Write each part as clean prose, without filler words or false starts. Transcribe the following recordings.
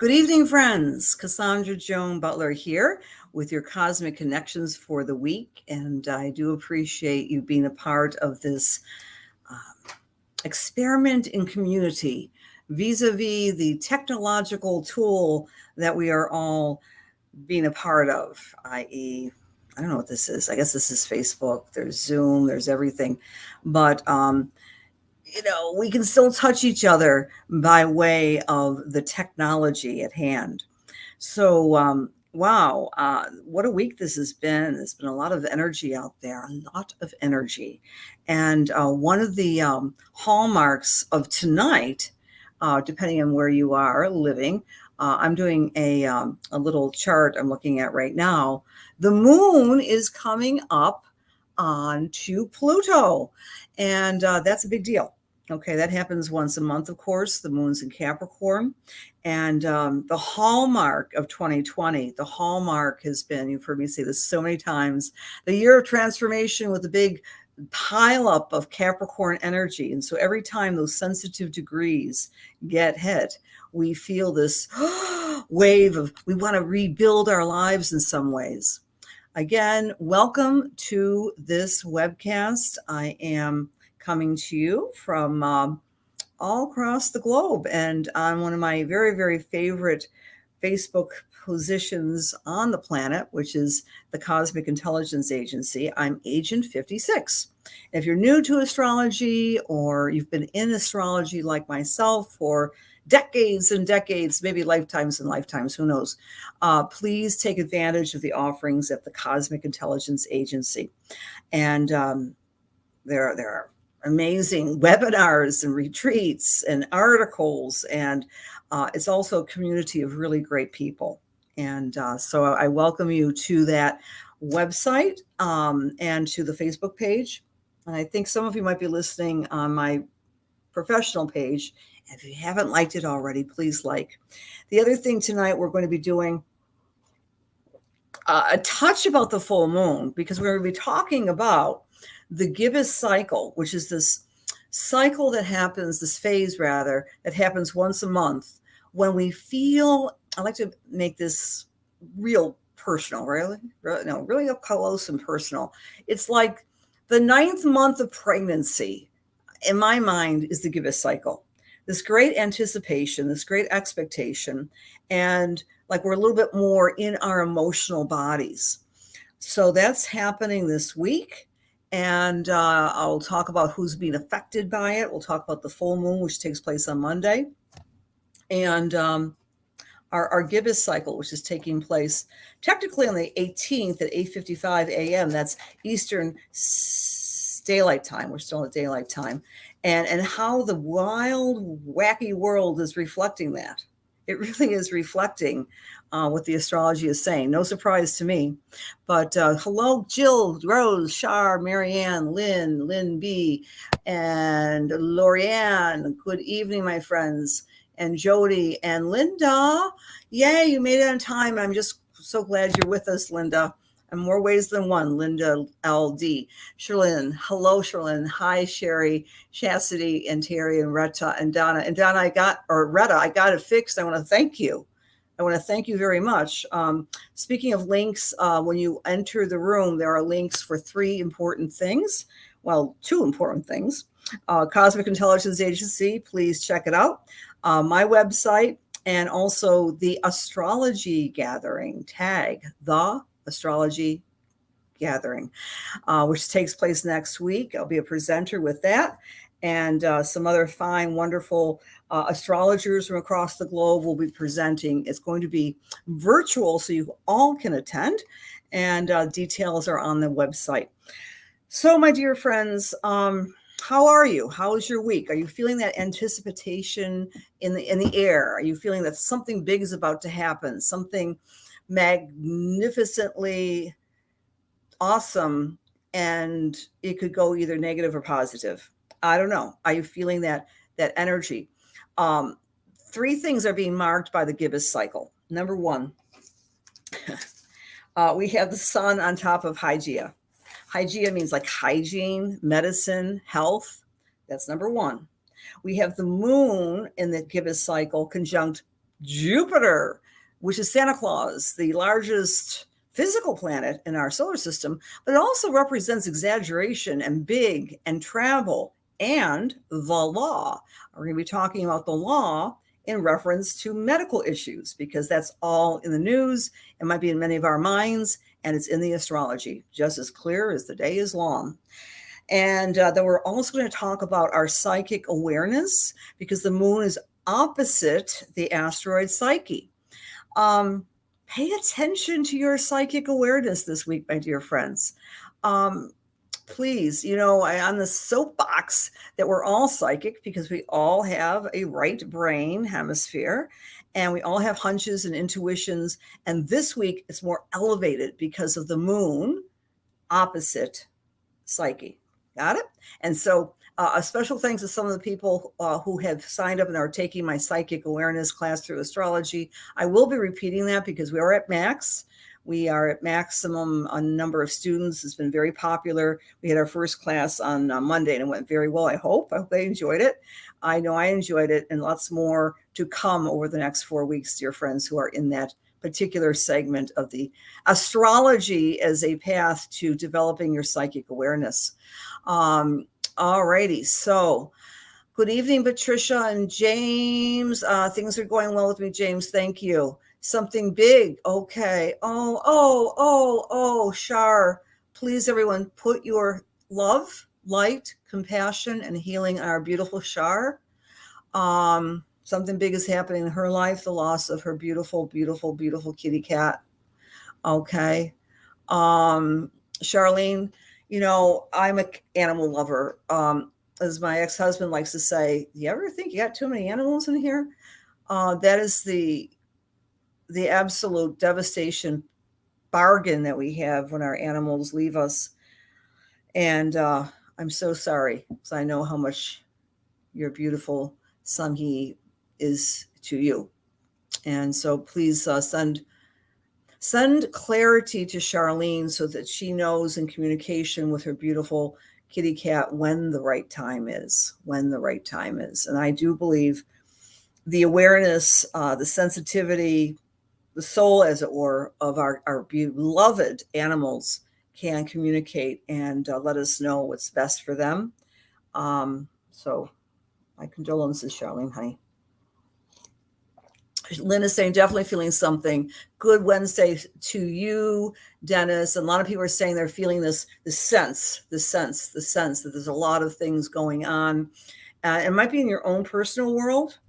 Good evening, friends. Cassandra Joan Butler here with your Cosmic Connections for the week. And I do appreciate you being a part of this experiment in community vis-a-vis the technological tool that we are all being a part of, i.e., I don't know what this is. I guess this is Facebook. There's Zoom. There's everything. But we can still touch each other by way of the technology at hand. So, wow, what a week this has been. There's been a lot of energy out there, a lot of energy. And one of the hallmarks of tonight, depending on where you are living, I'm doing a little chart I'm looking at right now. The moon is coming up onto Pluto, and that's a big deal. Okay, that happens once a month, of course. The moon's in Capricorn. And the hallmark of 2020, the hallmark has been, you've heard me say this so many times, the year of transformation with a big pile up of Capricorn energy. And so every time those sensitive degrees get hit, we feel this wave of, we want to rebuild our lives in some ways. Again, welcome to this webcast. I am coming to you from all across the globe and on one of my very, very favorite Facebook positions on the planet, which is the Cosmic Intelligence Agency. I'm Agent 56. If you're new to astrology or you've been in astrology like myself for decades and decades, maybe lifetimes and lifetimes, who knows, please take advantage of the offerings at the Cosmic Intelligence Agency. And there are amazing webinars and retreats and articles, and it's also a community of really great people. And so I welcome you to that website and to the Facebook page. And I think some of you might be listening on my professional page. If you haven't liked it already, please like. The other thing tonight, we're going to be doing a touch about the full moon, because we're going to be talking about the Gibbous Cycle, which is this cycle that happens, this phase rather, that happens once a month when we feel, I like to make this real personal, really up close and personal. It's like the 9th month of pregnancy, in my mind, is the Gibbous Cycle. This great anticipation, this great expectation, and like we're a little bit more in our emotional bodies. So that's happening this week. And I'll talk about who's being affected by it. We'll talk about the full moon, which takes place on Monday. And our Gibbous cycle, which is taking place technically on the 18th at 8:55 a.m. That's Eastern Daylight Time. We're still at daylight time. And how the wild, wacky world is reflecting that. It really is reflecting what the astrology is saying. No surprise to me. But hello, Jill, Rose, Shar, Marianne, Lynn B, and Lorianne. Good evening, my friends. And Jody and Linda. Yay, you made it on time. I'm just so glad you're with us, Linda. In more ways than one, Linda LD. Sherlyn, hello, Sherlyn. Hi, Sherry, Chastity, and Terry, and Retta, and Donna. And Donna, Retta, I got it fixed. I want to thank you. I want to thank you very much. Speaking of links, when you enter the room, there are links for 3 important things. Well, 2 important things. Cosmic Intelligence Agency, please check it out. My website, and also the Astrology Gathering tag, the Astrology Gathering, which takes place next week. I'll be a presenter with that. And some other fine, wonderful astrologers from across the globe will be presenting. It's going to be virtual, so you all can attend. And details are on the website. So, my dear friends, how are you? How is your week? Are you feeling that anticipation in the air? Are you feeling that something big is about to happen? Something magnificently awesome, and it could go either negative or positive. I don't know. Are you feeling that energy? 3 things are being marked by the Gibbous cycle. Number 1, we have the sun on top of Hygeia. Hygeia means like hygiene, medicine, health. That's number 1. We have the moon in the Gibbous cycle conjunct Jupiter, which is Santa Claus, the largest physical planet in our solar system, but it also represents exaggeration and big and travel and the law. We're going to be talking about the law in reference to medical issues, because that's all in the news. It might be in many of our minds, and it's in the astrology, just as clear as the day is long. And then we're also going to talk about our psychic awareness, because the moon is opposite the asteroid Psyche. Pay attention to your psychic awareness this week, my dear friends. Please, on the soapbox that we're all psychic, because we all have a right brain hemisphere and we all have hunches and intuitions. And this week it's more elevated because of the moon opposite Psyche. Got it? And so a special thanks to some of the people who have signed up and are taking my psychic awareness class through astrology. I will be repeating that because we are at max. We are at maximum a number of students. It's been very popular. We had our first class on Monday and it went very well. I hope they enjoyed it. I know I enjoyed it, and lots more to come over the next 4 weeks, dear friends who are in that particular segment of the astrology as a path to developing your psychic awareness. All righty. So good evening, Patricia and James. Things are going well with me, James. Thank you. Something big. Okay. Oh, Shar. Please, everyone, put your love, light, compassion, and healing on our beautiful Shar. Something big is happening in her life, the loss of her beautiful, beautiful, beautiful kitty cat. Okay. Charlene, I'm an animal lover. As my ex-husband likes to say, do you ever think you got too many animals in here? That is the absolute devastation bargain that we have when our animals leave us. And I'm so sorry, because I know how much your beautiful Samhi is to you. And so please send clarity to Charlene so that she knows in communication with her beautiful kitty cat when the right time is, And I do believe the awareness, the sensitivity, the soul, as it were, of our beloved animals can communicate and let us know what's best for them. So my condolences, Charlene, honey. Lynn is saying, definitely feeling something. Good Wednesday to you, Dennis. And a lot of people are saying they're feeling this sense that there's a lot of things going on. It might be in your own personal world.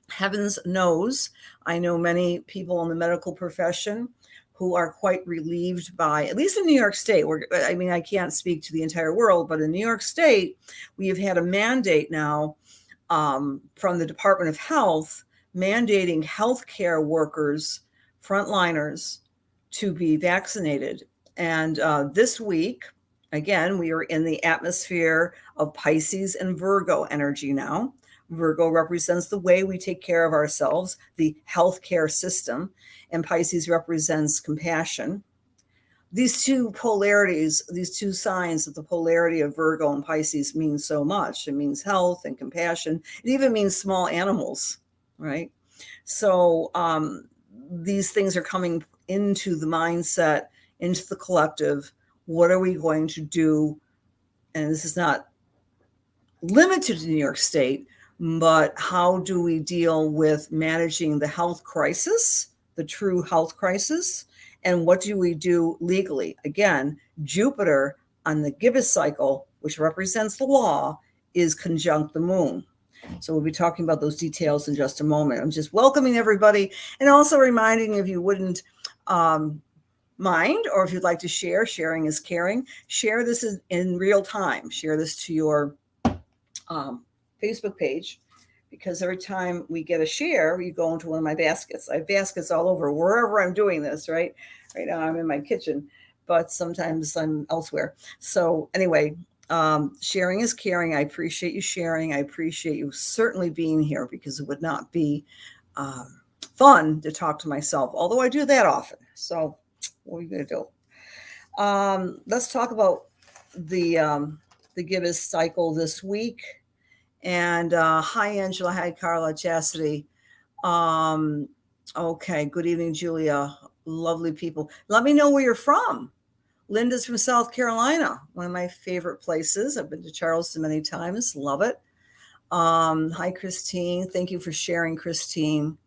Heavens knows. I know many people in the medical profession who are quite relieved by, at least in New York State, I can't speak to the entire world, but in New York State, we have had a mandate now from the Department of Health mandating healthcare workers, frontliners, to be vaccinated. And this week, again, we are in the atmosphere of Pisces and Virgo energy now. Virgo represents the way we take care of ourselves, the healthcare system, and Pisces represents compassion. These two polarities, these two signs of the polarity of Virgo and Pisces mean so much. It means health and compassion. It even means small animals, right? So these things are coming into the mindset, into the collective. What are we going to do? And this is not limited to New York State, but how do we deal with managing the health crisis, the true health crisis? And what do we do legally? Again, Jupiter on the Gibbous Cycle, which represents the law, is conjunct the moon. So we'll be talking about those details in just a moment. I'm just welcoming everybody and also reminding you, if you wouldn't mind, or if you'd like to share, sharing is caring. Share this in real time. Share this to your Facebook page, because every time we get a share, you go into one of my baskets. I have baskets all over wherever I'm doing this, right? Right now I'm in my kitchen, but sometimes I'm elsewhere. So anyway, sharing is caring. I appreciate you sharing. I appreciate you certainly being here, because it would not be fun to talk to myself, although I do that often. So what are you going to do? Let's talk about the Gibbous Cycle this week. And hi, Angela. Hi, Carla. Chastity. Okay. Good evening, Julia. Lovely people. Let me know where you're from. Linda's from South Carolina, one of my favorite places. I've been to Charleston many times. Love it. Hi, Christine. Thank you for sharing, Christine.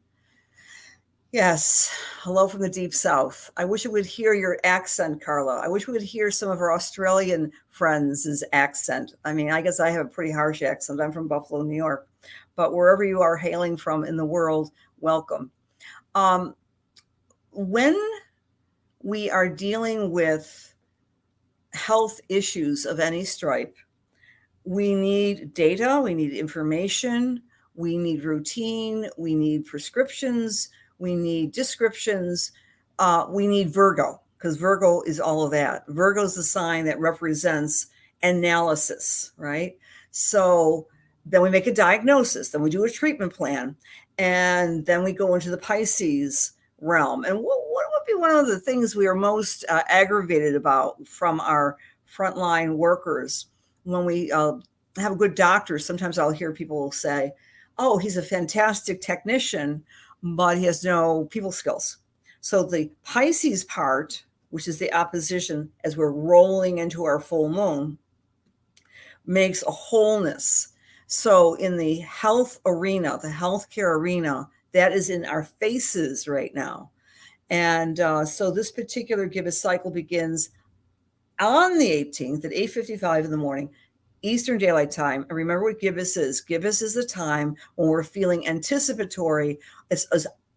Yes. Hello from the deep south. I wish I would hear your accent, Carla. I wish we would hear some of our Australian friends' accent. I mean, I guess I have a pretty harsh accent. I'm from Buffalo, New York. But wherever you are hailing from in the world, welcome. When we are dealing with health issues of any stripe, we need data, we need information, we need routine, we need prescriptions, we need descriptions, we need Virgo, because Virgo is all of that. Virgo is the sign that represents analysis, right? So then we make a diagnosis, then we do a treatment plan, and then we go into the Pisces realm. And what would be one of the things we are most aggravated about from our frontline workers when we have a good doctor? Sometimes I'll hear people say, oh, he's a fantastic technician, but he has no people skills. So the Pisces part, which is the opposition as we're rolling into our full moon, makes a wholeness. So in the health arena, the healthcare arena, that is in our faces right now. And so this particular Gibbous cycle begins on the 18th at 8:55 in the morning, Eastern Daylight Time. And remember what Gibbous is. Gibbous is the time when we're feeling anticipatory. It's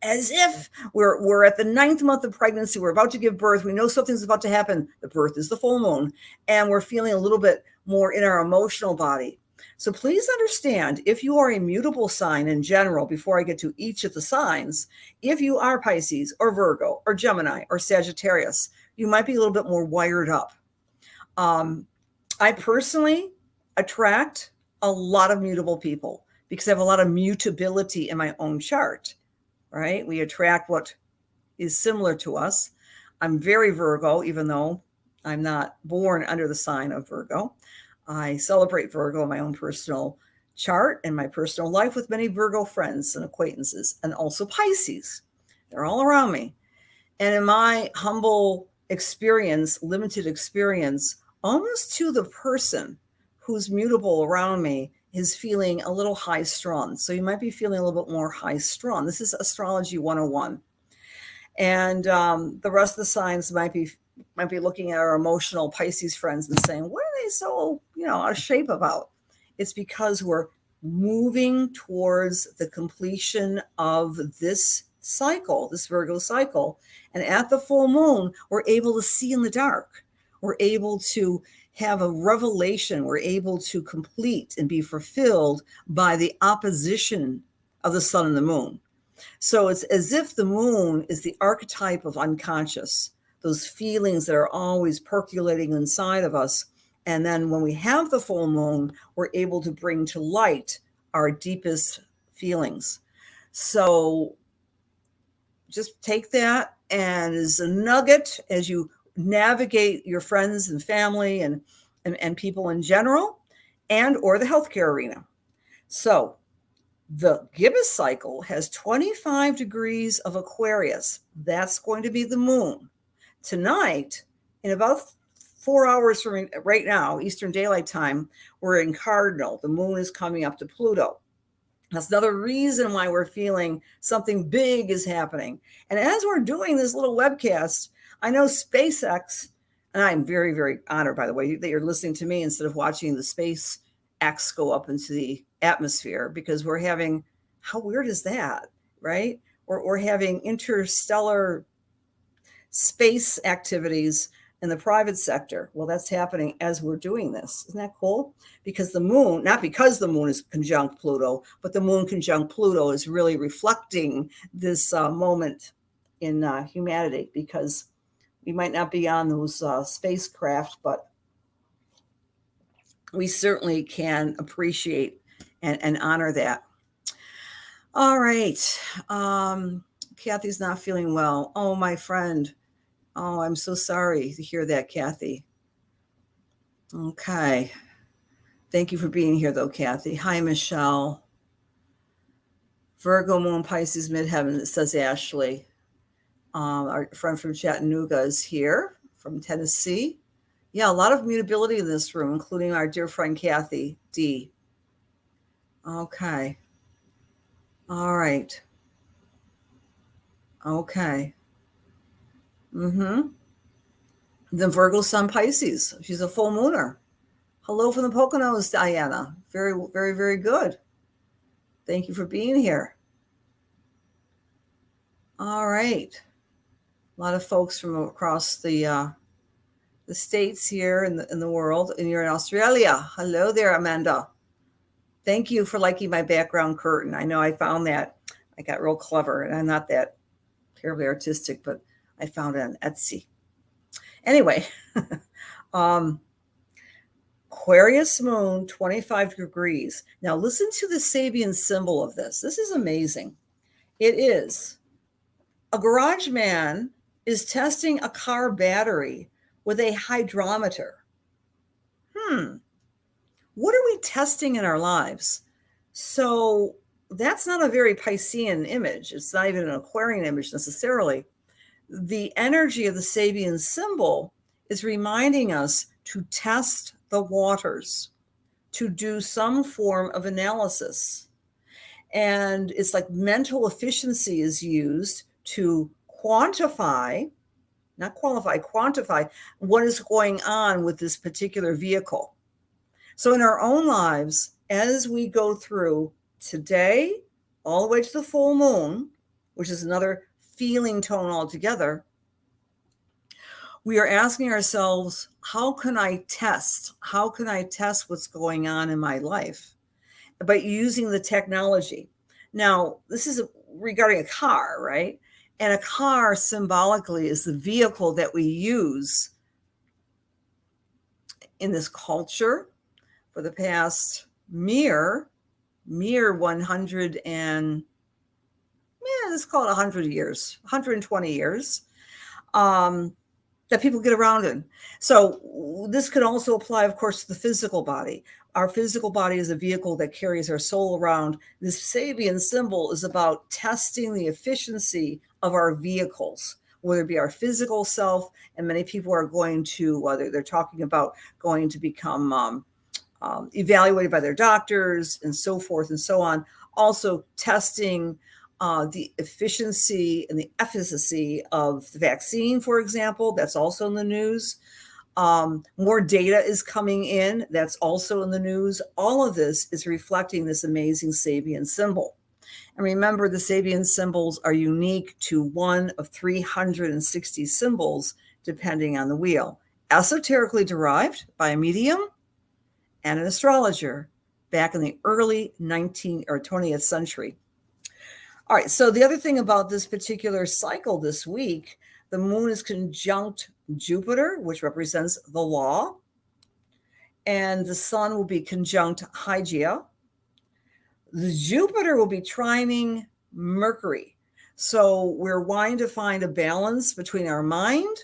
as if we're at the 9th month of pregnancy. We're about to give birth. We know something's about to happen. The birth is the full moon. And we're feeling a little bit more in our emotional body. So please understand, if you are a mutable sign in general, before I get to each of the signs, if you are Pisces or Virgo or Gemini or Sagittarius, you might be a little bit more wired up. I personally attract a lot of mutable people because I have a lot of mutability in my own chart, right? We attract what is similar to us. I'm very Virgo, even though I'm not born under the sign of Virgo. I celebrate Virgo in my own personal chart and my personal life with many Virgo friends and acquaintances, and also Pisces. They're all around me. And in my humble experience, limited experience, almost to the person who's mutable around me is feeling a little high strung. So you might be feeling a little bit more high strung. This is Astrology 101. And the rest of the signs might be looking at our emotional Pisces friends and saying, what are they so, out of shape about? It's because we're moving towards the completion of this cycle, this Virgo cycle. And at the full moon, we're able to see in the dark. We're able to have a revelation. We're able to complete and be fulfilled by the opposition of the sun and the moon. So it's as if the moon is the archetype of unconscious, those feelings that are always percolating inside of us. And then when we have the full moon, we're able to bring to light our deepest feelings. So just take that and as a nugget as you navigate your friends and family and people in general, and or the healthcare arena. So the Gibbous cycle has 25 degrees of Aquarius. That's going to be the moon. Tonight, in about 4 hours from right now, Eastern Daylight Time, we're in Cardinal. The moon is coming up to Pluto. That's another reason why we're feeling something big is happening. And as we're doing this little webcast, I know SpaceX, and I'm very, very honored, by the way, that you're listening to me instead of watching the SpaceX go up into the atmosphere, because we're having, how weird is that, right? We're having interstellar space activities in the private sector. Well, that's happening as we're doing this. Isn't that cool? Because the moon, not because the moon is conjunct Pluto, but the moon conjunct Pluto is really reflecting this moment in humanity, because we might not be on those spacecraft, but we certainly can appreciate and honor that. All right. Kathy's not feeling well. Oh, my friend. Oh, I'm so sorry to hear that, Kathy. Okay. Thank you for being here, though, Kathy. Hi, Michelle. Virgo moon, Pisces midheaven, it says Ashley. Our friend from Chattanooga is here, from Tennessee. Yeah, a lot of mutability in this room, including our dear friend Kathy D. Okay. All right. Okay. Mm-hmm. The Virgo sun Pisces. She's a full mooner. Hello from the Poconos, Diana. Very, very, very good. Thank you for being here. All right. A lot of folks from across the states here in the world, and you're in Australia. Hello there, Amanda. Thank you for liking my background curtain. I know I found that. I got real clever, and I'm not that terribly artistic, but I found it on Etsy. Anyway, Aquarius moon, 25 degrees. Now listen to the Sabian symbol of this. This is amazing. It is a garage man is testing a car battery with a hydrometer. What are we testing in our lives? So that's not a very Piscean image. It's not even an Aquarian image necessarily. The energy of the Sabian symbol is reminding us to test the waters, to do some form of analysis. And it's like mental efficiency is used to quantify, not qualify, quantify what is going on with this particular vehicle. So in our own lives, as we go through today, all the way to the full moon, which is another feeling tone altogether, we are asking ourselves, how can I test? How can I test what's going on in my life? By using the technology. Now, this is regarding a car, right? And a car symbolically is the vehicle that we use in this culture for the past mere 100 and, let's call it 100 years, 120 years, that people get around in. So this could also apply, of course, to the physical body. Our physical body is a vehicle that carries our soul around. This Sabian symbol is about testing the efficiency of our vehicles, whether it be our physical self, and many people are going to, whether they're talking about going to become evaluated by their doctors and so forth and so on. Also testing the efficiency and the efficacy of the vaccine, for example. That's also in the news. More data is coming in. That's also in the news. All of this is reflecting this amazing Sabian symbol. And remember, the Sabian symbols are unique to one of 360 symbols, depending on the wheel. Esoterically derived by a medium and an astrologer back in the early 19th or 20th century. All right, so the other thing about this particular cycle this week, the moon is conjunct Jupiter, which represents the law, and the sun will be conjunct Hygeia. The Jupiter will be trining Mercury. So we're wanting to find a balance between our mind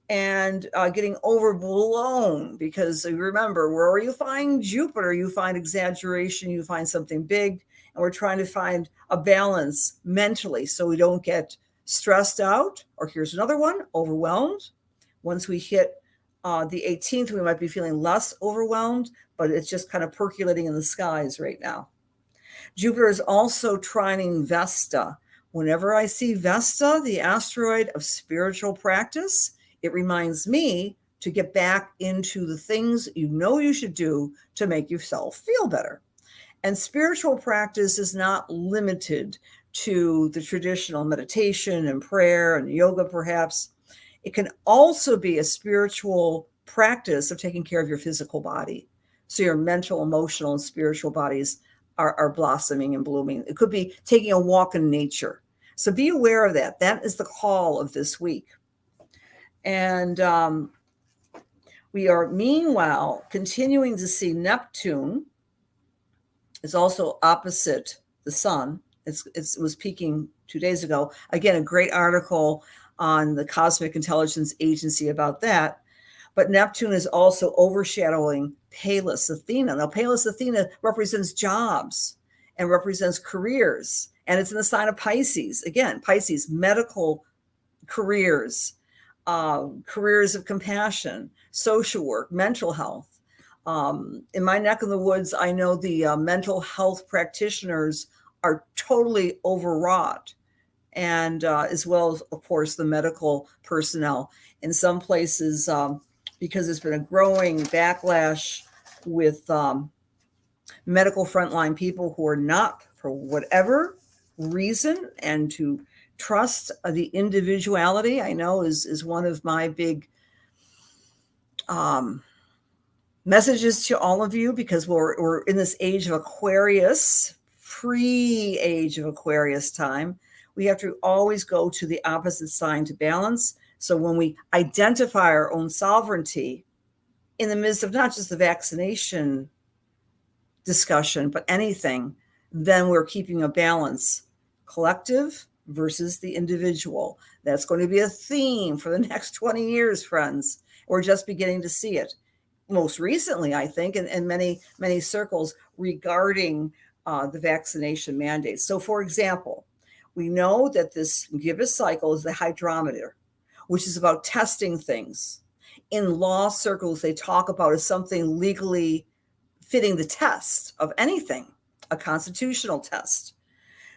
and getting overblown, because remember, where you find Jupiter, you find exaggeration, you find something big, and we're trying to find a balance mentally so we don't get stressed out, or here's another one, overwhelmed. Once we hit the 18th, we might be feeling less overwhelmed, but it's just kind of percolating in the skies right now. Jupiter is also trining Vesta. Whenever I see Vesta, the asteroid of spiritual practice, it reminds me to get back into the things you know you should do to make yourself feel better. And spiritual practice is not limited to the traditional meditation and prayer and yoga, perhaps. It can also be a spiritual practice of taking care of your physical body. So your mental, emotional, and spiritual bodies are blossoming and blooming. It could be taking a walk in nature. So be aware of that. That is the call of this week. And we are, meanwhile, continuing to see Neptune is also opposite the sun. It was peaking 2 days ago. Again, a great article on the Cosmic Intelligence Agency about that. But Neptune is also overshadowing Pallas Athena. Now, Pallas Athena represents jobs. and represents careers. And it's in the sign of Pisces. Again, Pisces, medical careers, careers of compassion, social work, mental health. In my neck of the woods, I know the mental health practitioners are totally overwrought, and as well as, of course, the medical personnel. In some places, because there's been a growing backlash with medical frontline people who are not, for whatever reason, and to trust the individuality, I know is one of my big messages to all of you, because we're in this age of Aquarius, pre-age of Aquarius time. We have to always go to the opposite sign to balance. So when we identify our own sovereignty in the midst of not just the vaccination discussion, but anything, then we're keeping a balance, collective versus the individual. That's going to be a theme for the next 20 years, friends. We're just beginning to see it. Most recently, I think, in many, many circles regarding the vaccination mandates. So, for example, we know that this Gibbous cycle is the hydrometer, which is about testing things. In law circles, they talk about as something legally fitting the test of anything, a constitutional test.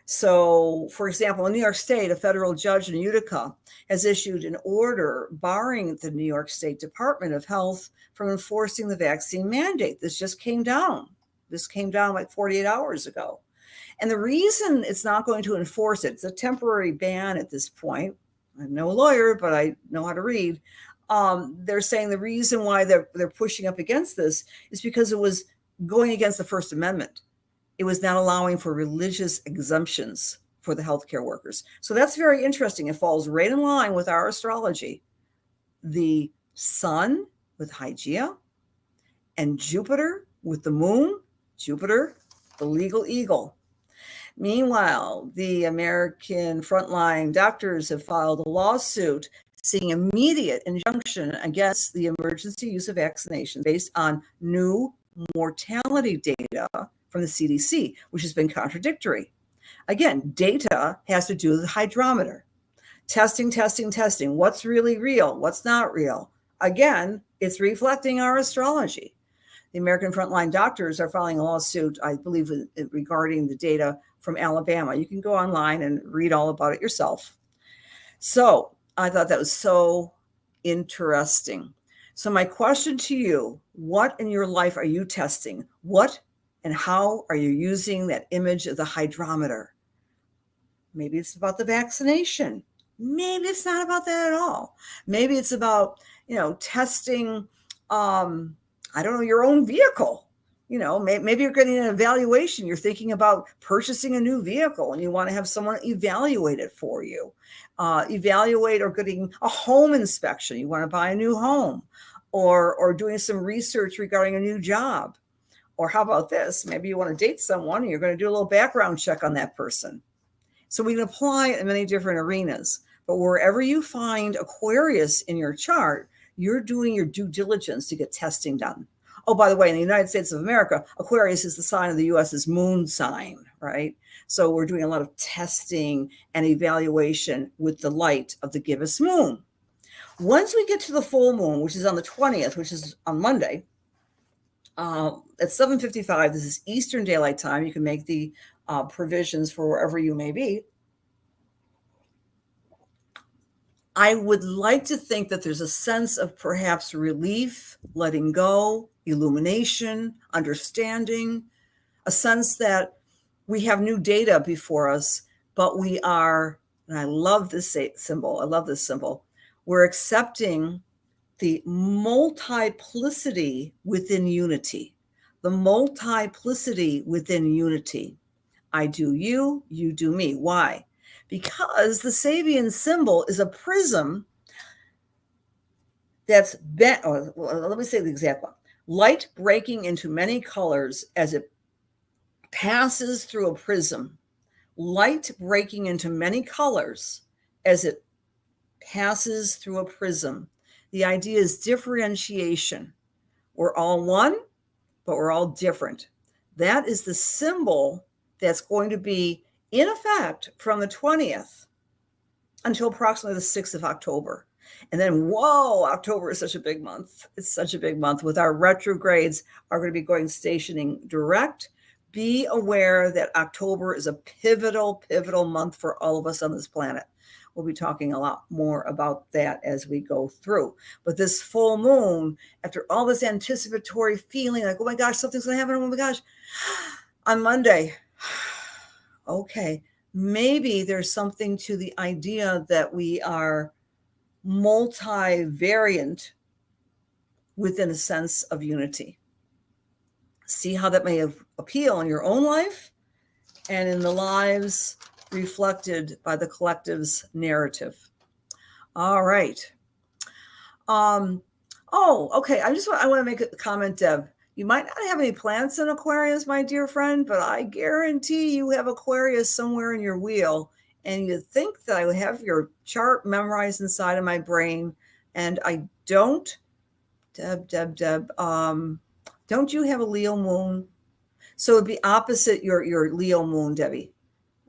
So, for example, in New York State, a federal judge in Utica has issued an order barring the New York State Department of Health from enforcing the vaccine mandate. This just came down. This came down like 48 hours ago. And the reason it's not going to enforce it, it's a temporary ban at this point. I'm no lawyer, but I know how to read. They're saying the reason why they're pushing up against this is because it was going against the First Amendment. It was not allowing for religious exemptions for the healthcare workers. So that's very interesting. It falls right in line with our astrology. The sun with Hygeia and Jupiter with the moon, Jupiter, the legal eagle. Meanwhile, the American frontline doctors have filed a lawsuit seeking immediate injunction against the emergency use of vaccination based on new mortality data from the CDC, which has been contradictory. Again, data has to do with the hydrometer. Testing. What's really real? What's not real? Again, it's reflecting our astrology. The American frontline doctors are filing a lawsuit, I believe, regarding the data from Alabama. You can go online and read all about it yourself. So I thought that was so interesting. So my question to you, what in your life are you testing? What and how are you using that image of the hydrometer? Maybe it's about the vaccination. Maybe it's not about that at all. Maybe it's about, testing, your own vehicle. Maybe you're getting an evaluation. You're thinking about purchasing a new vehicle and you want to have someone evaluate it for you. Evaluate or getting a home inspection. You want to buy a new home or doing some research regarding a new job. Or how about this? Maybe you want to date someone and you're going to do a little background check on that person. So we can apply it in many different arenas. But wherever you find Aquarius in your chart, you're doing your due diligence to get testing done. Oh, by the way, in the United States of America, Aquarius is the sign of the U.S.'s moon sign, right? So we're doing a lot of testing and evaluation with the light of the gibbous moon. Once we get to the full moon, which is on the 20th, which is on Monday, at 7:55, this is Eastern Daylight Time. You can make the provisions for wherever you may be. I would like to think that there's a sense of perhaps relief, letting go, illumination, understanding, a sense that we have new data before us, but we are, and I love this symbol, we're accepting the multiplicity within unity. The multiplicity within unity. I do you, you do me. Why? Because the Sabian symbol is a prism that's bent, let me say the exact one. Light breaking into many colors as it passes through a prism. Light breaking into many colors as it passes through a prism. The idea is differentiation. We're all one, but we're all different. That is the symbol that's going to be in effect from the 20th until approximately the 6th of October. And then, whoa, October is such a big month. It's such a big month with our retrogrades are going to be going stationing direct. Be aware that October is a pivotal month for all of us on this planet. We'll be talking a lot more about that as we go through. But this full moon, after all this anticipatory feeling like, oh my gosh, something's going to happen. Oh my gosh, on Monday. Okay, maybe there's something to the idea that we are multivariant within a sense of unity. See how that may appeal in your own life and in the lives reflected by the collective's narrative. All right. Okay. I want to make a comment, Deb. You might not have any plants in Aquarius, my dear friend, but I guarantee you have Aquarius somewhere in your wheel. And you think that I would have your chart memorized inside of my brain, and I don't. Deb, don't you have a Leo moon? So it'd be opposite your Leo moon, Debbie,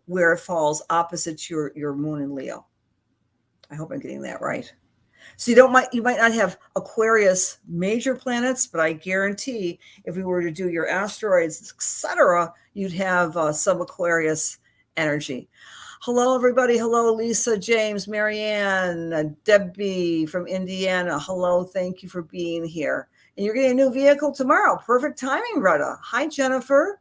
where it falls opposite your moon in Leo. I hope I'm getting that right. So you might not have Aquarius major planets, but I guarantee if we were to do your asteroids, etc., you'd have some Aquarius energy. Hello, everybody. Hello, Lisa, James, Marianne, Debbie from Indiana. Hello. Thank you for being here. And you're getting a new vehicle tomorrow. Perfect timing, Retta. Hi, Jennifer.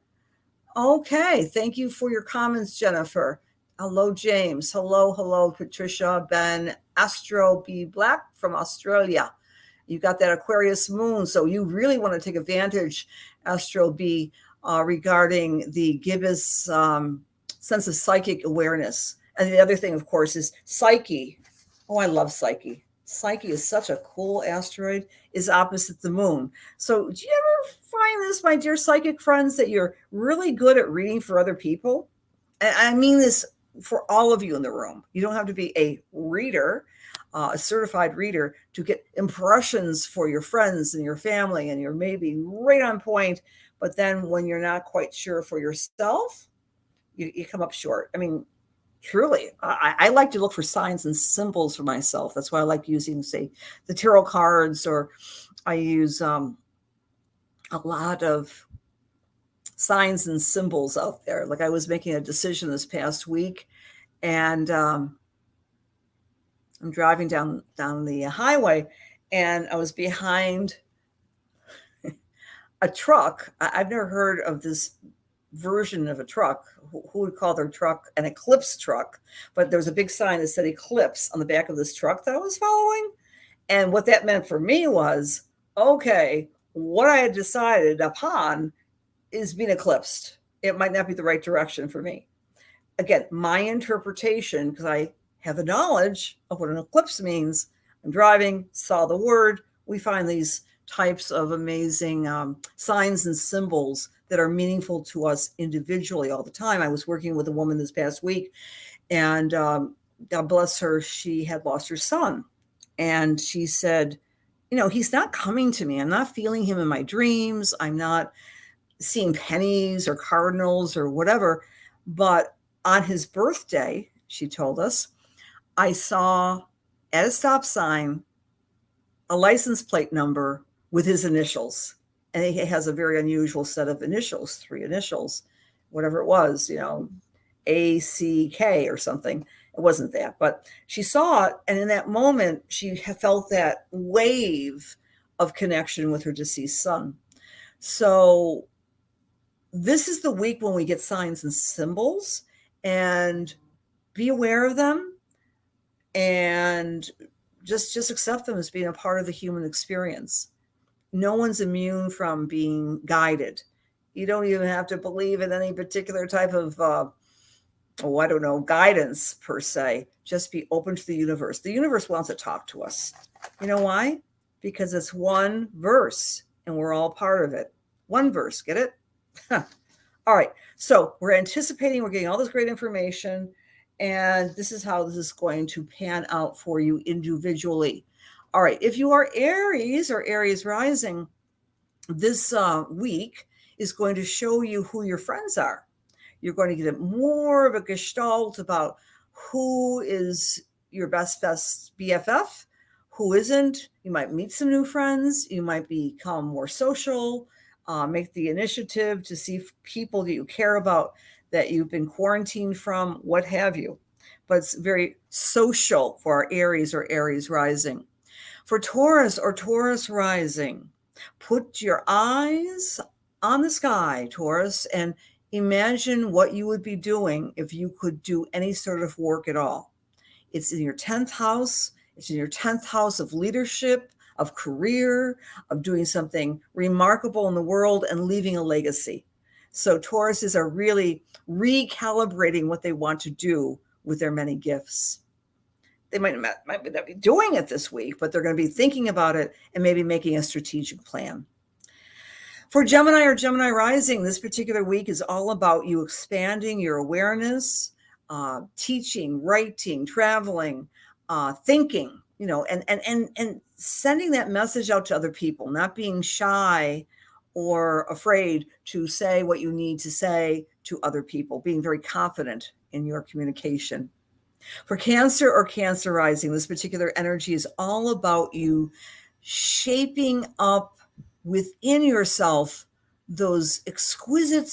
Okay. Thank you for your comments, Jennifer. Hello, James. Hello, Patricia, Ben, Astro B Black from Australia. You got that Aquarius moon, so you really want to take advantage, Astro B, regarding the gibbous sense of psychic awareness. And the other thing, of course, is Psyche. Oh, I love Psyche. Psyche is such a cool asteroid, is opposite the moon. So do you ever find this, my dear psychic friends, that you're really good at reading for other people? And I mean this for all of you in the room. You don't have to be a reader, a certified reader, to get impressions for your friends and your family, and you're maybe right on point. But then when you're not quite sure for yourself, you come up short. I mean, truly, I like to look for signs and symbols for myself. That's why I like using, say, the tarot cards, or I use a lot of signs and symbols out there. Like I was making a decision this past week, and I'm driving down the highway, and I was behind a truck. I've never heard of this version of a truck. Who would call their truck an eclipse truck? But there was a big sign that said eclipse on the back of this truck that I was following. And what that meant for me was, okay, what I had decided upon is being eclipsed. It might not be the right direction for me. Again, my interpretation, because I have the knowledge of what an eclipse means. I'm driving, saw the word. We find these types of amazing signs and symbols that are meaningful to us individually all the time. I was working with a woman this past week, and God bless her, she had lost her son. And she said, he's not coming to me. I'm not feeling him in my dreams. I'm not seeing pennies or cardinals or whatever. But on his birthday, she told us, I saw at a stop sign a license plate number with his initials. And he has a very unusual set of initials, 3 initials, whatever it was, ACK or something. It wasn't that, but she saw it. And in that moment, she felt that wave of connection with her deceased son. So this is the week when we get signs and symbols, and be aware of them and just accept them as being a part of the human experience. No one's immune from being guided. You don't even have to believe in any particular type of, guidance per se. Just be open to the universe. The universe wants to talk to us. You know why? Because it's one verse and we're all part of it. One verse, get it? All right. So we're anticipating, we're getting all this great information, and this is how this is going to pan out for you individually. All right. If you are Aries or Aries rising, this week is going to show you who your friends are. You're going to get more of a gestalt about who is your best BFF, who isn't. You might meet some new friends. You might become more social, make the initiative to see people that you care about that you've been quarantined from, what have you. But it's very social for our Aries or Aries rising. For Taurus or Taurus rising, put your eyes on the sky, Taurus, and imagine what you would be doing if you could do any sort of work at all. It's in your 10th house. It's in your 10th house of leadership, of career, of doing something remarkable in the world and leaving a legacy. So Tauruses are really recalibrating what they want to do with their many gifts. They might not be doing it this week, but they're going to be thinking about it and maybe making a strategic plan. For Gemini or Gemini rising, this particular week is all about you expanding your awareness, teaching, writing, traveling, thinking, and sending that message out to other people, not being shy or afraid to say what you need to say to other people, being very confident in your communication. For Cancer or Cancer rising, this particular energy is all about you shaping up within yourself those exquisite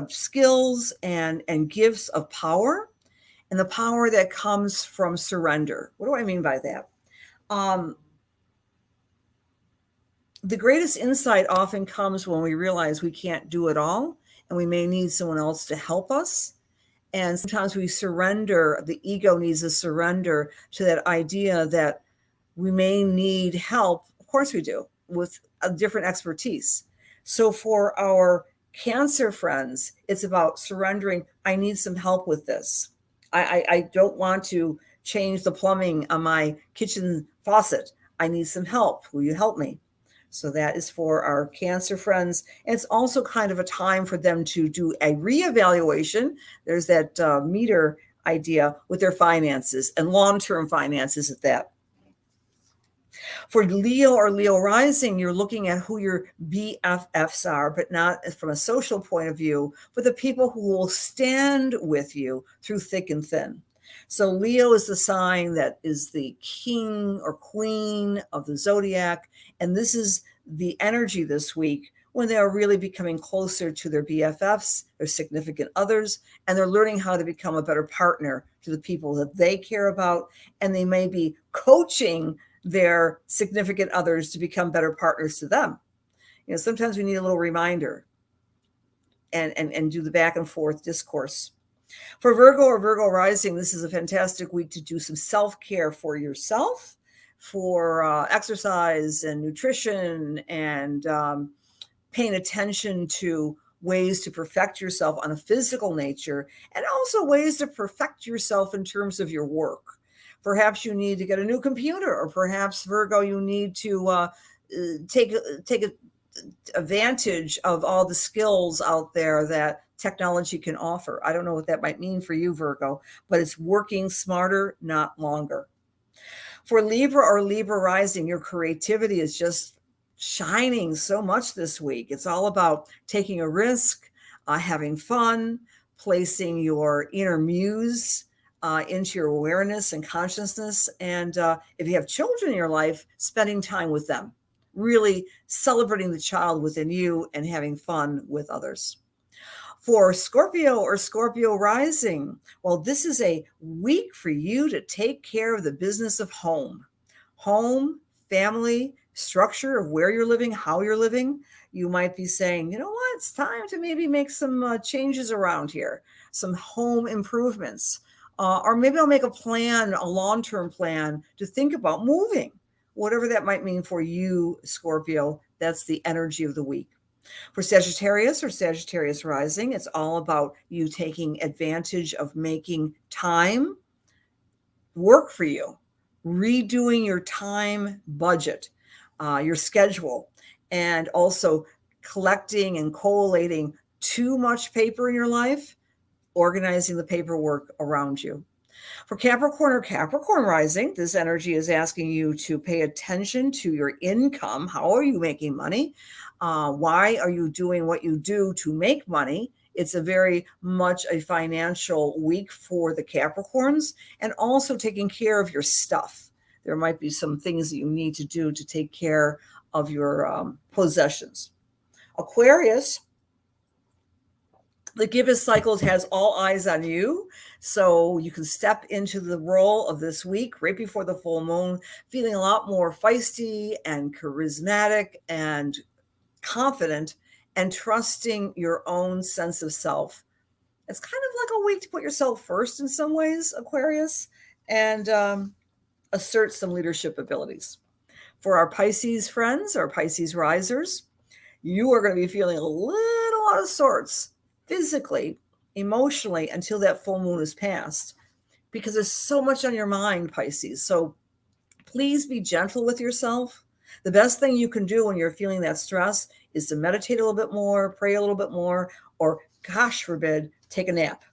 skills and gifts of power, and the power that comes from surrender. What do I mean by that? The greatest insight often comes when we realize we can't do it all, and we may need someone else to help us. And sometimes we surrender, the ego needs a surrender to that idea that we may need help. Of course we do, with a different expertise. So for our Cancer friends, it's about surrendering. I need some help with this. I don't want to change the plumbing on my kitchen faucet. I need some help. Will you help me? So that is for our Cancer friends. And it's also kind of a time for them to do a reevaluation. There's that meter idea with their finances and long-term finances at that. For Leo or Leo rising, you're looking at who your BFFs are, but not from a social point of view, but the people who will stand with you through thick and thin. So Leo is the sign that is the king or queen of the zodiac. And this is the energy this week when they are really becoming closer to their BFFs, their significant others, and they're learning how to become a better partner to the people that they care about. And they may be coaching their significant others to become better partners to them. Sometimes we need a little reminder and do the back and forth discourse. For Virgo or Virgo rising, this is a fantastic week to do some self-care for yourself, for exercise and nutrition, and paying attention to ways to perfect yourself on a physical nature, and also ways to perfect yourself in terms of your work. Perhaps you need to get a new computer, or perhaps, Virgo, you need to take advantage of all the skills out there that technology can offer. I don't know what that might mean for you, Virgo, but it's working smarter, not longer. For Libra or Libra rising, your creativity is just shining so much this week. It's all about taking a risk, having fun, placing your inner muse into your awareness and consciousness. And if you have children in your life, spending time with them, really celebrating the child within you and having fun with others. For Scorpio or Scorpio rising, well, this is a week for you to take care of the business of home, family, structure of where you're living, how you're living. You might be saying, you know what, it's time to maybe make some changes around here, some home improvements. Or maybe I'll make a plan, a long-term plan to think about moving, whatever that might mean for you, Scorpio. That's the energy of the week. For Sagittarius or Sagittarius rising, it's all about you taking advantage of making time work for you, redoing your time budget, your schedule, and also collecting and collating too much paper in your life, organizing the paperwork around you. For Capricorn or Capricorn rising, this energy is asking you to pay attention to your income. How are you making money? Why are you doing what you do to make money? It's a very much a financial week for the Capricorns, and also taking care of your stuff. There might be some things that you need to do to take care of your possessions. Aquarius, the Gibbous Cycle has all eyes on you. So you can step into the role of this week right before the full moon, feeling a lot more feisty and charismatic and confident and trusting your own sense of self. It's kind of like a week to put yourself first in some ways, Aquarius, and assert some leadership abilities. For our Pisces friends, our Pisces risers, you are going to be feeling a little out of sorts physically, emotionally, until that full moon is passed, because there's so much on your mind, Pisces. So please be gentle with yourself. The best thing you can do when you're feeling that stress is to meditate a little bit more, pray a little bit more, or gosh forbid, take a nap.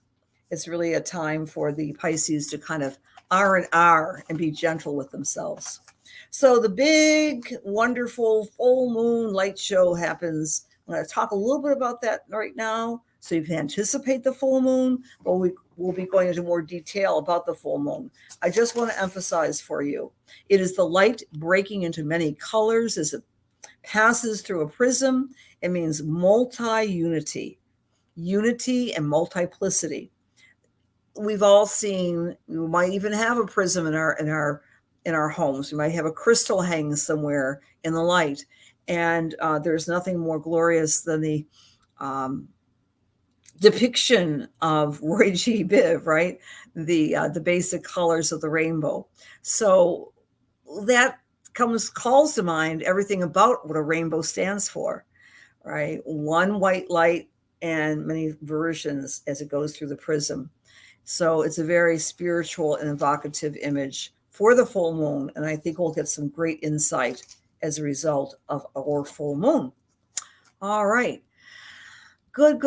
It's really a time for the Pisces to kind of R and be gentle with themselves. So the big, wonderful full moon light show happens. I'm going to talk a little bit about that right now so you can anticipate the full moon, but we will be going into more detail about the full moon. I just want to emphasize for you, it is the light breaking into many colors as it passes through a prism. It means multi-unity, unity and multiplicity. We've all seen, we might even have a prism in our homes. We might have a crystal hanging somewhere in the light. And there's nothing more glorious than the depiction of Roy G. Biv, right? The basic colors of the rainbow. So that calls to mind everything about what a rainbow stands for, right? One white light and many versions as it goes through the prism. So it's a very spiritual and evocative image for the full moon. And I think we'll get some great insight as a result of our full moon. All right. Good.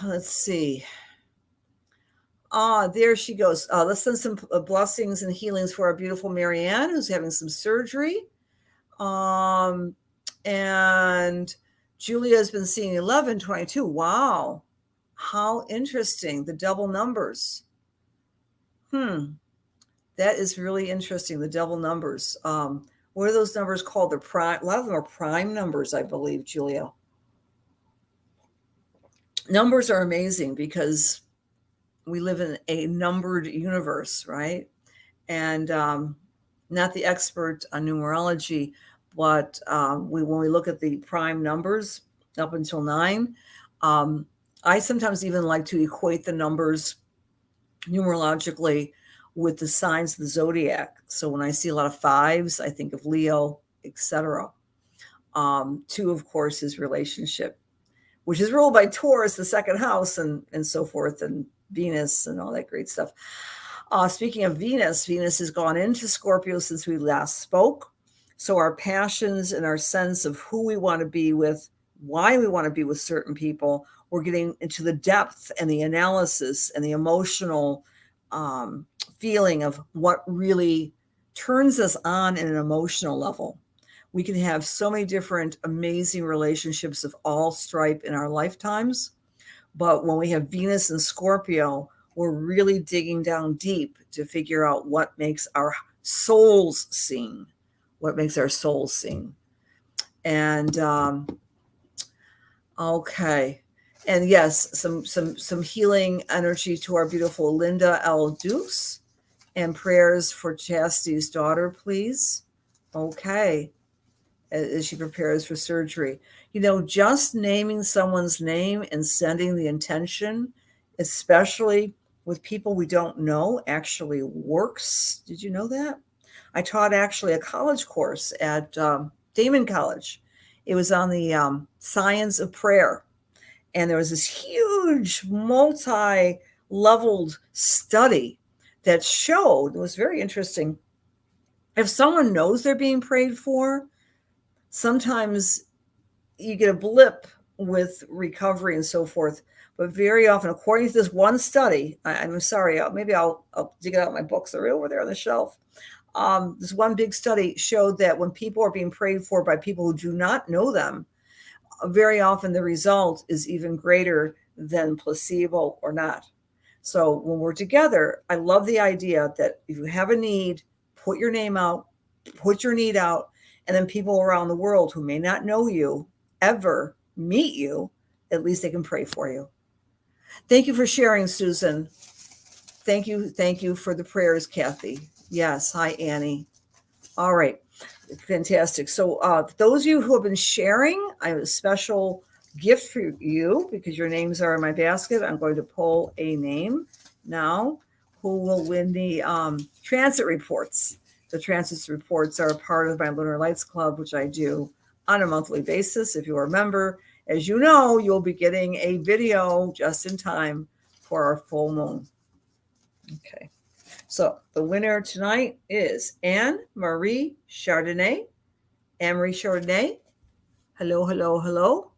Let's see. There she goes. Let's send some blessings and healings for our beautiful Marianne, who's having some surgery. And Julia has been seeing 11, 22. Wow. How interesting. The double numbers. That is really interesting. The double numbers. What are those numbers called? They're prime. A lot of them are prime numbers, I believe, Julia. Numbers are amazing because we live in a numbered universe, right? And not the expert on numerology, but when we look at the prime numbers up until 9, I sometimes even like to equate the numbers numerologically with the signs of the zodiac. So when I see a lot of 5s, I think of Leo, etc. 2, of course, is relationship, which is ruled by Taurus, the second house, and so forth, and Venus and all that great stuff. Speaking of Venus, Venus has gone into Scorpio since we last spoke. So our passions and our sense of who we want to be with, why we want to be with certain people, we're getting into the depth and the analysis and the emotional feeling of what really turns us on in an emotional level. We can have so many different amazing relationships of all stripe in our lifetimes. But when we have Venus and Scorpio, we're really digging down deep to figure out what makes our souls sing, And okay. And yes, some healing energy to our beautiful Linda L. Dukes, and prayers for Chastity's daughter, please. Okay. As she prepares for surgery. Just naming someone's name and sending the intention, especially with people we don't know, actually works. Did you know that? I taught actually a college course at Damon College. It was on the science of prayer. And there was this huge multi-leveled study that showed, it was very interesting, if someone knows they're being prayed for, sometimes you get a blip with recovery and so forth. But very often, according to this one study, I'm sorry, maybe I'll dig it out of my books. They're over there on the shelf. This one big study showed that when people are being prayed for by people who do not know them, very often the result is even greater than placebo or not. So when we're together, I love the idea that if you have a need, put your name out, put your need out, and then people around the world who may not know you ever meet you, at least they can pray for you. Thank you for sharing, Susan. Thank you for the prayers, Kathy. Yes, hi, Annie. All right, fantastic. So those of you who have been sharing, I have a special gift for you because your names are in my basket. I'm going to pull a name now who will win the transit reports. The transit reports are a part of my Lunar Lights Club, which I do on a monthly basis. If you're a member, as you know, you'll be getting a video just in time for our full moon. Okay. So the winner tonight is Anne-Marie Chardonnay. Anne-Marie Chardonnay. Hello, hello, hello.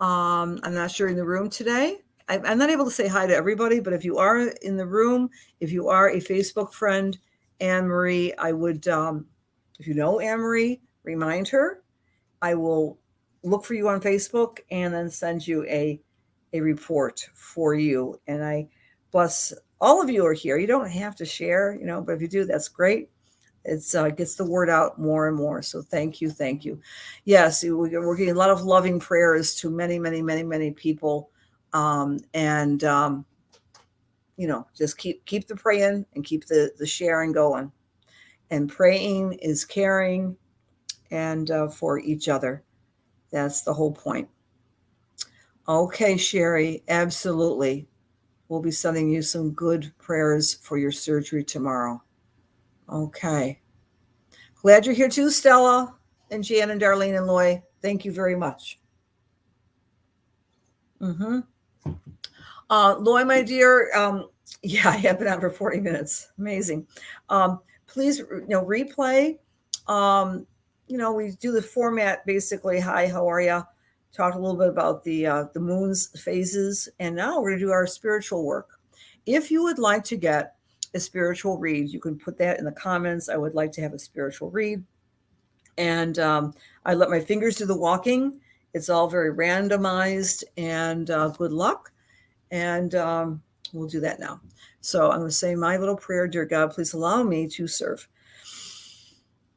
I'm not sure in the room today. I'm not able to say hi to everybody, but if you are in the room, if you are a Facebook friend, Anne-Marie, I would, if you know Anne-Marie, remind her. I will look for you on Facebook and then send you a report for you. And I bless all of you are here. You don't have to share, but if you do, that's great. It's gets the word out more and more. So thank you. Thank you. Yes, we're getting a lot of loving prayers to many, many, many, many people. Just keep the praying and keep the sharing going. And praying is caring and for each other. That's the whole point. Okay, Sherry, absolutely. We'll be sending you some good prayers for your surgery tomorrow. Okay. Glad you're here too, Stella and Jan and Darlene and Loy. Thank you very much. Loy, my dear, yeah, I have been on for 40 minutes. Amazing. Please, replay. We do the format basically. Hi, how are you? Talked a little bit about the moon's phases, and now we're going to do our spiritual work. If you would like to get a spiritual read, you can put that in the comments. I would like to have a spiritual read, and I let my fingers do the walking. It's all very randomized, and good luck. And we'll do that now. So I'm going to say my little prayer. Dear God, please allow me to serve.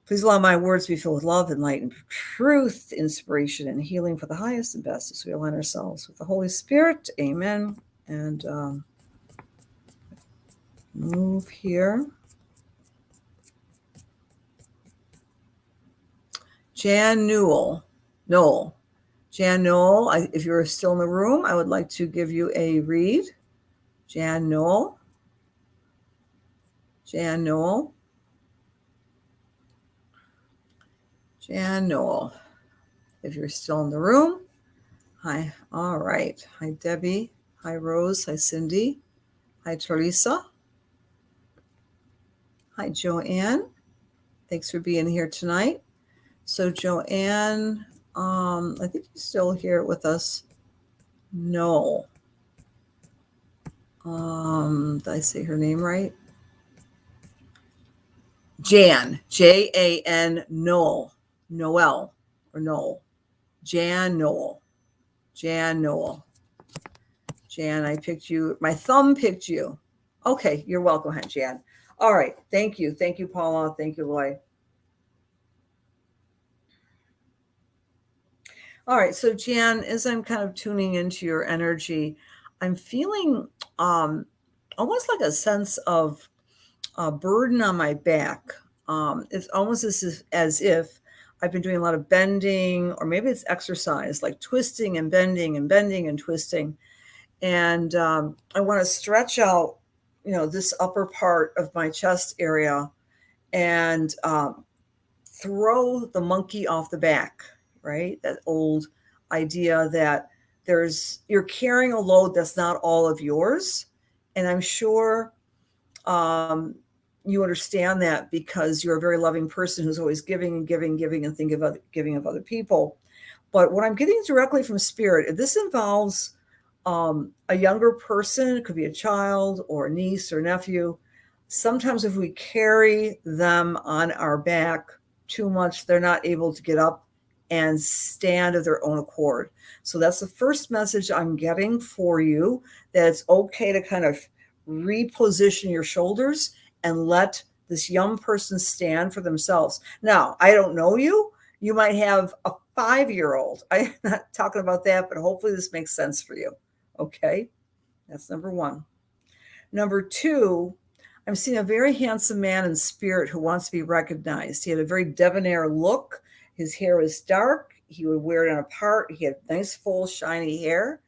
Please allow my words to be filled with love and light and truth, inspiration and healing for the highest and best as we align ourselves with the Holy Spirit. Amen. And move here. Jan Noel. Jan Noel, if you're still in the room, I would like to give you a read. Jan Noel. If you're still in the room. Hi. All right. Hi, Debbie. Hi, Rose. Hi, Cindy. Hi, Teresa. Hi, Joanne. Thanks for being here tonight. So, Joanne, I think you're still here with us. No. Did I say her name right? Jan. Jan Noel. Noel or Noel. Jan Noel. Jan, I picked you. My thumb picked you. Okay, you're welcome, Jan. All right, thank you. Thank you, Paula. Thank you, Loy. All right, so Jan, as I'm kind of tuning into your energy, I'm feeling almost like a sense of a burden on my back. It's almost as if I've been doing a lot of bending, or maybe it's exercise, like twisting and bending and twisting. And I want to stretch out, this upper part of my chest area and throw the monkey off the back, right? That old idea that you're carrying a load that's not all of yours. And I'm sure you understand that because you're a very loving person who's always giving and think of giving of other people. But what I'm getting directly from Spirit, if this involves a younger person, it could be a child or a niece or nephew. Sometimes if we carry them on our back too much, they're not able to get up and stand of their own accord. So that's the first message I'm getting for you, that it's okay to kind of reposition your shoulders and let this young person stand for themselves. Now, I don't know you. You might have a 5-year-old. I'm not talking about that, but hopefully this makes sense for you. Okay, that's number one. Number two, I'm seeing a very handsome man in spirit who wants to be recognized. He had a very debonair look. His hair was dark. He would wear it on a part. He had nice, full, shiny hair.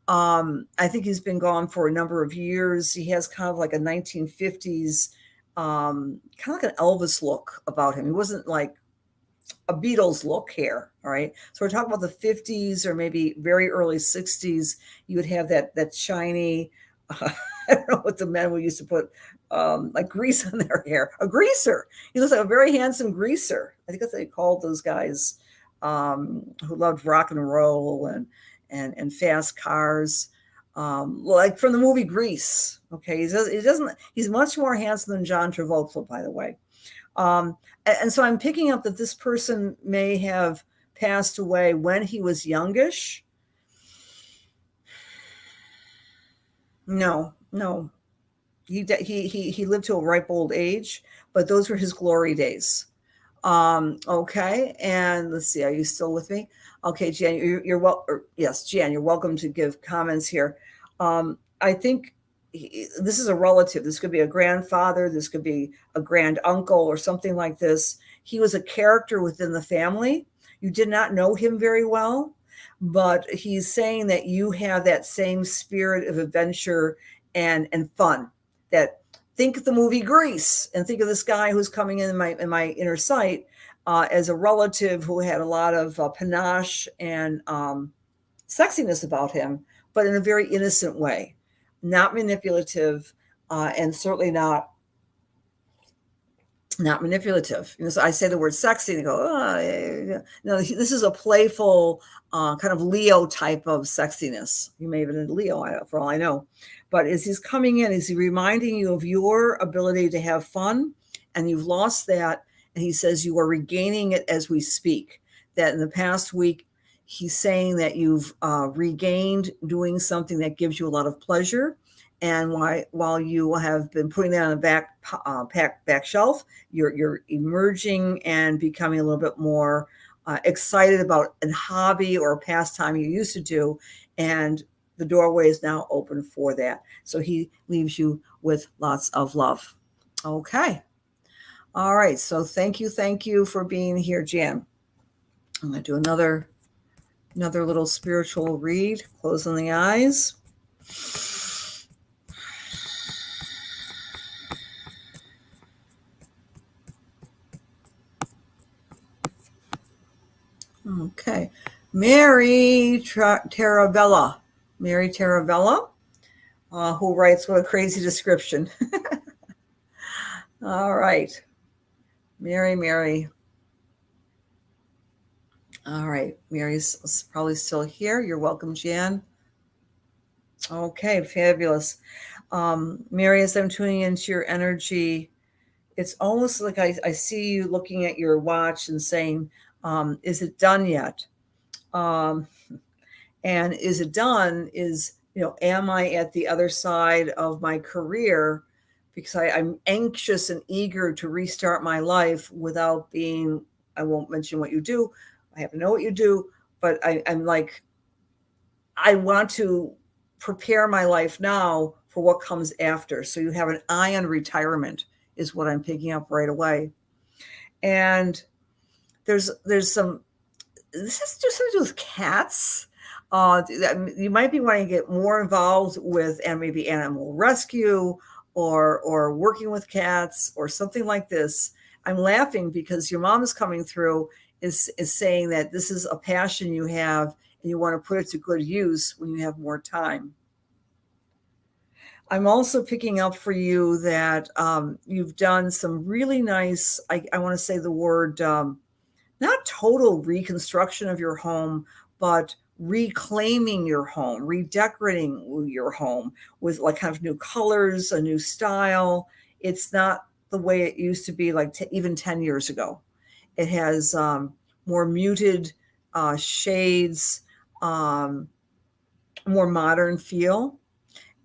I think he's been gone for a number of years. He has kind of like a 1950s, kind of like an Elvis look about him. He wasn't like a Beatles look hair. All right. So we're talking about the 50s or maybe very early 60s. You would have that shiny, I don't know what the men would used to put, like grease on their hair, a greaser. He looks like a very handsome greaser. I think that's what they called those guys who loved rock and roll and fast cars, like from the movie Grease. Okay, he's much more handsome than John Travolta, by the way. And so I'm picking up that this person may have passed away when he was youngish. No. He lived to a ripe old age, but those were his glory days. Okay, and let's see, are you still with me? Okay, Jan, yes, Jan, you're welcome to give comments here. I think this is a relative. This could be a grandfather. This could be a grand uncle or something like this. He was a character within the family. You did not know him very well, but he's saying that you have that same spirit of adventure and fun. That think of the movie Grease and think of this guy who's coming in my inner sight as a relative who had a lot of panache and sexiness about him, but in a very innocent way, not manipulative, and certainly not manipulative. So I say the word sexy and they go, oh, yeah. No, this is a playful kind of Leo type of sexiness. You may have been a Leo, for all I know. But as he's coming in, is he reminding you of your ability to have fun? And you've lost that. And he says you are regaining it as we speak. That in the past week, he's saying that you've regained doing something that gives you a lot of pleasure. And while you have been putting that on the back shelf, you're emerging and becoming a little bit more excited about a hobby or a pastime you used to do. And the doorway is now open for that. So he leaves you with lots of love. Okay. All right. So thank you for being here, Jan. I'm going to do another little spiritual read, closing the eyes. Okay. Mary Taravella, who writes, what a crazy description. All right. Mary. All right. Mary's probably still here. You're welcome, Jan. Okay, fabulous. Mary, as I'm tuning into your energy, it's almost like I see you looking at your watch and saying, is it done yet? And is it done is, am I at the other side of my career? Because I'm anxious and eager to restart my life without being, I won't mention what you do. I have to know what you do, but I'm like, I want to prepare my life now for what comes after. So you have an eye on retirement is what I'm picking up right away. And there's some, this has to do something with cats. You might be wanting to get more involved with and maybe animal rescue or working with cats or something like this. I'm laughing because your mom is coming through is saying that this is a passion you have and you want to put it to good use when you have more time. I'm also picking up for you that you've done some really nice, I want to say the word, not total reconstruction of your home, but reclaiming your home, redecorating your home with like kind of new colors, a new style. It's not the way it used to be like even 10 years ago. It has more muted shades, more modern feel.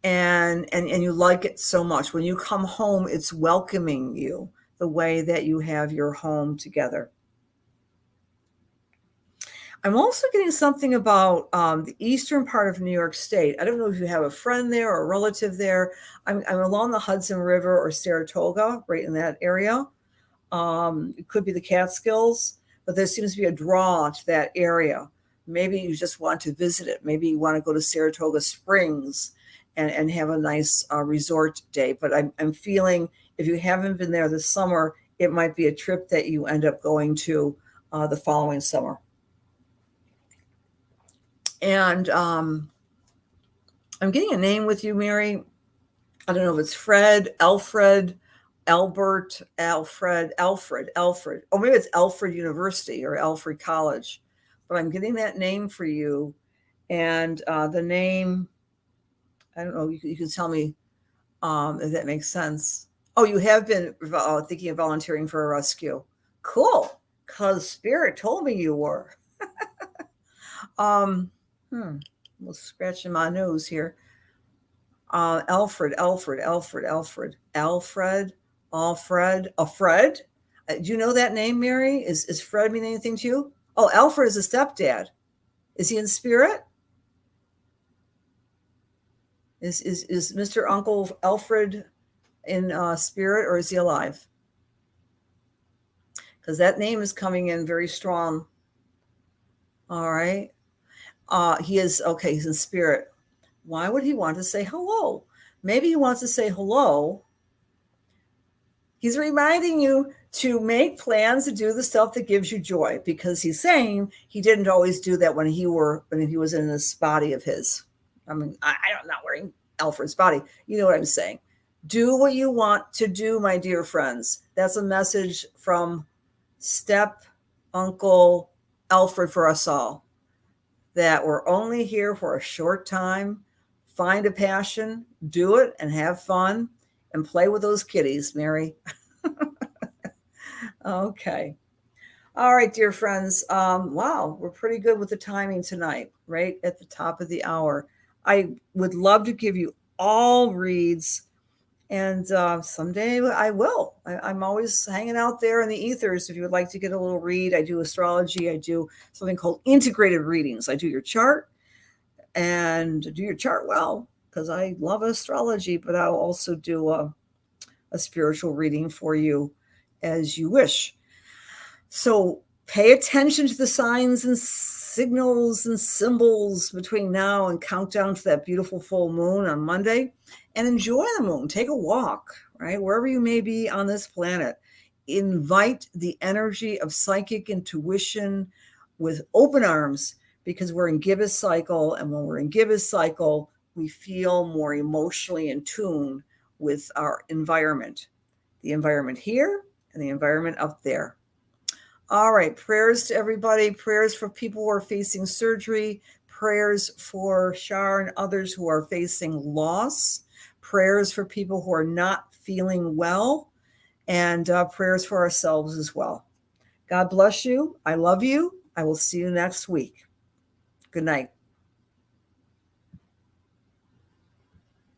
And you like it so much. When you come home, it's welcoming you the way that you have your home together. I'm also getting something about the eastern part of New York State. I don't know if you have a friend there or a relative there. I'm along the Hudson River or Saratoga, right in that area. It could be the Catskills, but there seems to be a draw to that area. Maybe you just want to visit it. Maybe you want to go to Saratoga Springs and have a nice resort day. But I'm feeling if you haven't been there this summer, it might be a trip that you end up going to the following summer. And I'm getting a name with you, Mary. I don't know if it's Fred, Alfred, Albert, Alfred. Or maybe it's Alfred University or Alfred College. But I'm getting that name for you. And the name, I don't know, you can tell me if that makes sense. Oh, you have been thinking of volunteering for a rescue. Cool. Because Spirit told me you were. I'm scratching my nose here. Alfred. Do you know that name, Mary? Is Fred mean anything to you? Oh, Alfred is a stepdad. Is he in spirit? Is Mr. Uncle Alfred in spirit, or is he alive? Because that name is coming in very strong. All right. He is okay. He's in spirit. Why would he want to say hello? Maybe he wants to say hello. He's reminding you to make plans to do the stuff that gives you joy, because he's saying he didn't always do that when he was in this body of his. I mean, I'm not wearing Alfred's body. You know what I'm saying? Do what you want to do, my dear friends. That's a message from Step Uncle Alfred for us all, that we're only here for a short time. Find a passion, do it, and have fun, and play with those kitties, Mary. Okay. All right, dear friends. Wow, we're pretty good with the timing tonight, right at the top of the hour. I would love to give you all reads, and someday I will. I'm always hanging out there in the ethers. If you would like to get a little read, I do astrology. I do something called integrated readings. I do your chart, and do your chart well, because I love astrology, but I'll also do a spiritual reading for you as you wish. So pay attention to the signs and signals and symbols between now and countdown to that beautiful full moon on Monday, and enjoy the moon. Take a walk, right? Wherever you may be on this planet. Invite the energy of psychic intuition with open arms, because we're in Gibbous Cycle. And when we're in Gibbous Cycle, we feel more emotionally in tune with our environment, the environment here and the environment up there. All right. Prayers to everybody. Prayers for people who are facing surgery. Prayers for Shar and others who are facing loss. Prayers for people who are not feeling well. And prayers for ourselves as well. God bless you. I love you. I will see you next week. Good night.